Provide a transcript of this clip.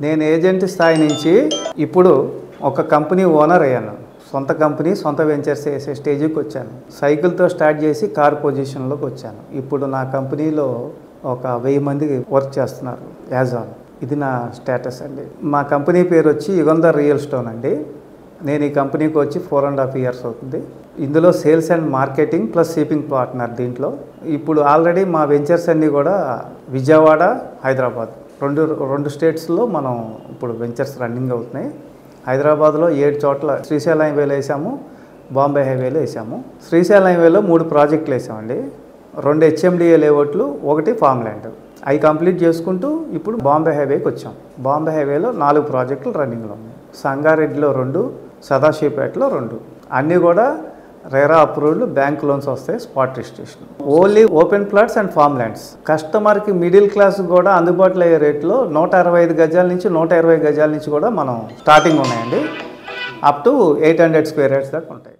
నేను ఏజెంట్ స్థాయి నుంచి ఇప్పుడు ఒక కంపెనీ ఓనర్ అయ్యాను. సొంత కంపెనీ, సొంత వెంచర్స్ వేసే స్టేజ్కి వచ్చాను. సైకిల్తో స్టార్ట్ చేసి కార్ పొజిషన్లోకి వచ్చాను. ఇప్పుడు నా కంపెనీలో ఒక 1000 మంది వర్క్ చేస్తున్నారు యాజ్ ఆన్. ఇది నా స్టేటస్ అండి. మా కంపెనీ పేరు వచ్చి యుగంధర్ రియల్ ఎస్టేట్ అండి. నేను ఈ కంపెనీకి వచ్చి 4.5 years అవుతుంది. ఇందులో sales and marketing plus shipping partner దీంట్లో. ఇప్పుడు ఆల్రెడీ మా వెంచర్స్ అన్నీ కూడా విజయవాడ, హైదరాబాద్ రెండు స్టేట్స్లో మనం ఇప్పుడు వెంచర్స్ రన్నింగ్ అవుతున్నాయి. హైదరాబాద్లో 7 చోట్ల శ్రీశైలం హైవేలో వేసాము, బాంబే హైవేలో వేసాము. శ్రీశైలం హైవేలో 3 ప్రాజెక్టులు వేసామండి. 2 HMDA లేఅవుట్లు, 1 ఫామ్ ల్యాండ్. అవి కంప్లీట్ చేసుకుంటూ ఇప్పుడు బాంబే హైవేకి వచ్చాం. బాంబే హైవేలో 4 ప్రాజెక్టులు రన్నింగ్లో ఉన్నాయి. సంగారెడ్డిలో 2, సదాశివపేటలో 2. అన్నీ కూడా రేరా అప్రూవ్డ్, బ్యాంక్ లోన్స్ వస్తాయి, spot registration. Only open plots and form lands. కస్టమర్కి మిడిల్ క్లాస్ కూడా అందుబాటులో అయ్యే రేట్లో 165 గజాల నుంచి 120 గజాల నుంచి కూడా మనం స్టార్టింగ్ ఉన్నాయండి. అప్ టు 800 square yards దాకా ఉంటాయి.